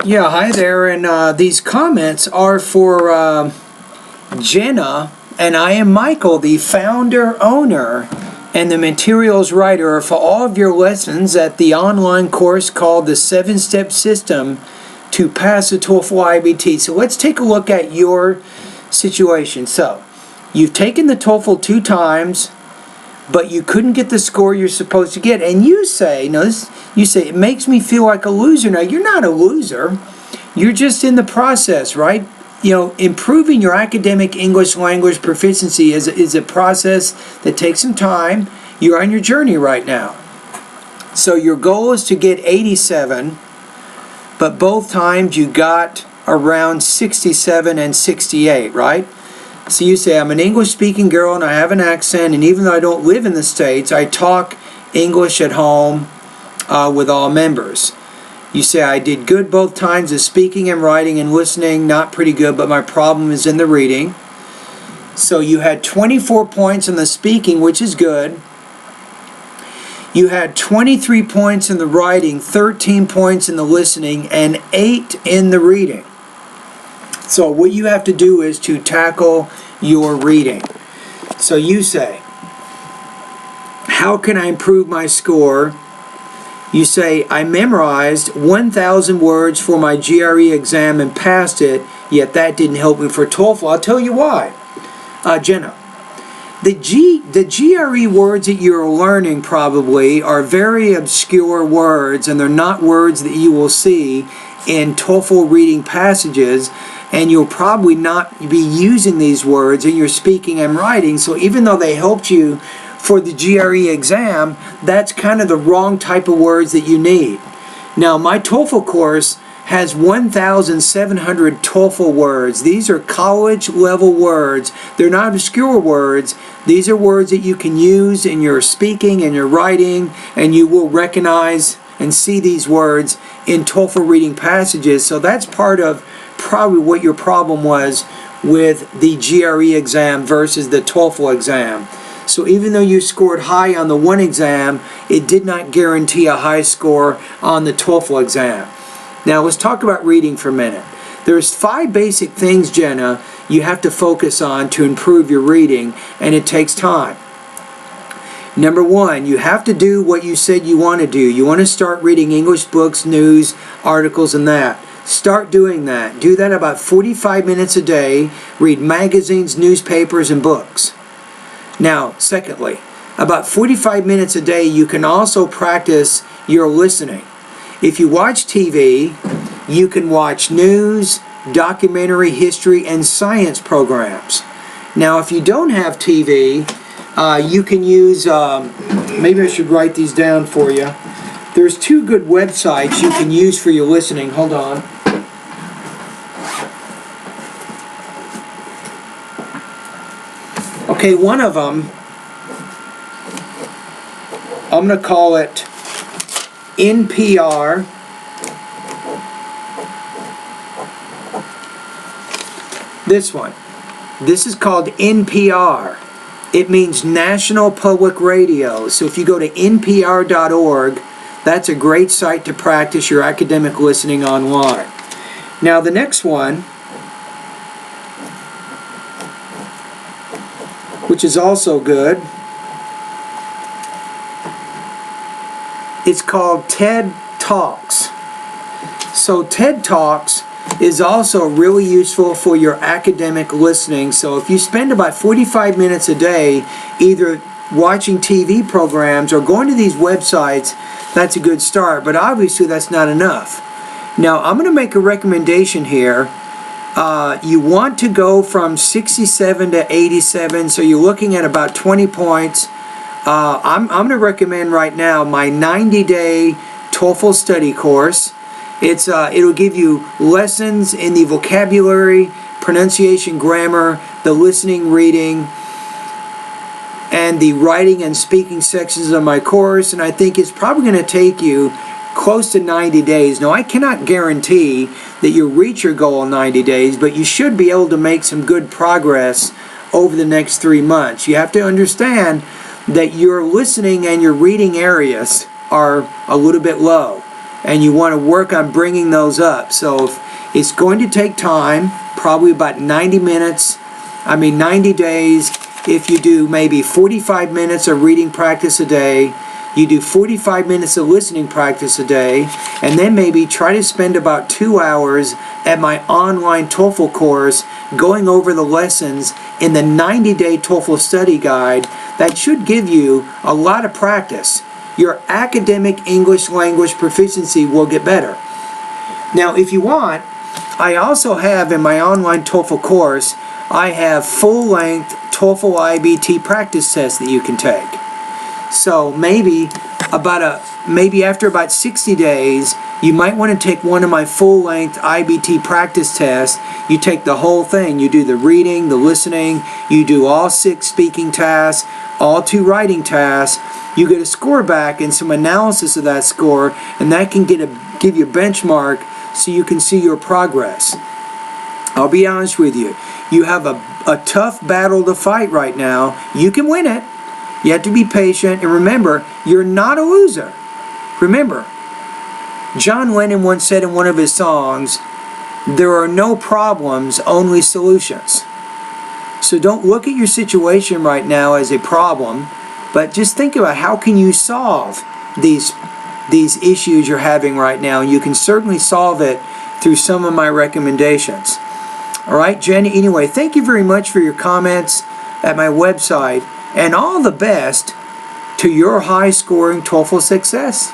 Yeah, hi there, and these comments are for Jena, and I am Michael, the founder, owner, and the materials writer for all of your lessons at the online course called the 7-Step System to Pass the TOEFL IBT. So let's take a look at your situation. So, you've taken the TOEFL 2 times, but you couldn't get the score you're supposed to get, and you say, it makes me feel like a loser. Now, you're not a loser. You're just in the process, right? Improving your academic English language proficiency is a process that takes some time. You're on your journey right now. So your goal is to get 87, but both times you got around 67 and 68, right? So you say, I'm an English-speaking girl and I have an accent, and even though I don't live in the States, I talk English at home with all members. You say, I did good both times of speaking and writing and listening, not pretty good, but my problem is in the reading. So you had 24 points in the speaking, which is good. You had 23 points in the writing, 13 points in the listening, and 8 in the reading. So what you have to do is to tackle your reading. So you say, how can I improve my score? You say, I memorized 1,000 words for my GRE exam and passed it, yet that didn't help me for TOEFL. I'll tell you why. Jena, the GRE words that you're learning probably are very obscure words, and they're not words that you will see in TOEFL reading passages, and you'll probably not be using these words in your speaking and writing. So even though they helped you for the GRE exam, that's kind of the wrong type of words that you need. Now, my TOEFL course has 1,700 TOEFL words. These are college level words. They're not obscure words. These are words that you can use in your speaking and your writing, and you will recognize and see these words in TOEFL reading passages. So that's part of probably what your problem was with the GRE exam versus the TOEFL exam. So even though you scored high on the one exam, it did not guarantee a high score on the TOEFL exam. Now let's talk about reading for a minute. There's 5 basic things, Jena, you have to focus on to improve your reading, and it takes time. Number 1, you have to do what you said you want to do. You want to start reading English books, news, articles, and that. Start doing that. Do that about 45 minutes a day. Read magazines, newspapers, and books. Now, secondly, about 45 minutes a day, you can also practice your listening. If you watch TV, you can watch news, documentary, history, and science programs. Now, if you don't have TV, you can use, maybe I should write these down for you. There's 2 good websites you can use for your listening. Hold on. Okay, one of them, I'm going to call it NPR. This one. This is called NPR. It means National Public Radio. So if you go to npr.org, that's a great site to practice your academic listening online. Now the next one, which is also good, it's called TED Talks. So TED Talks is also really useful for your academic listening. So if you spend about 45 minutes a day either watching TV programs or going to these websites, that's a good start. But obviously that's not enough. Now I'm going to make a recommendation here. You want to go from 67 to 87, so you're looking at about 20 points. I'm going to recommend right now my 90-day TOEFL study course. It'll give you lessons in the vocabulary, pronunciation, grammar, the listening, reading, and the writing and speaking sections of my course, and I think it's probably going to take you close to 90 days. Now, I cannot guarantee that you'll reach your goal in 90 days, but you should be able to make some good progress over the next 3 months. You have to understand that your listening and your reading areas are a little bit low. and you want to work on bringing those up. So it's going to take time, probably about 90 days. If you do maybe 45 minutes of reading practice a day, you do 45 minutes of listening practice a day, and then maybe try to spend about 2 hours at my online TOEFL course going over the lessons in the 90-day TOEFL study guide. That should give you a lot of practice. Your academic English language proficiency will get better. Now, if you want, I also have in my online TOEFL course, I have full-length TOEFL IBT practice tests that you can take. So maybe after about 60 days, you might want to take one of my full-length IBT practice tests. You take the whole thing. You do the reading, the listening, you do all 6 speaking tasks, all 2 writing tasks. You get a score back and some analysis of that score, and that can give you a benchmark so you can see your progress. I'll be honest with you. You have a tough battle to fight right now. You can win it. You have to be patient, and remember, you're not a loser. Remember, John Lennon once said in one of his songs, "There are no problems, only solutions." So don't look at your situation right now as a problem, but just think about how can you solve these issues you're having right now. You can certainly solve it through some of my recommendations. All right, Jenny, anyway, thank you very much for your comments at my website, and all the best to your high-scoring TOEFL success.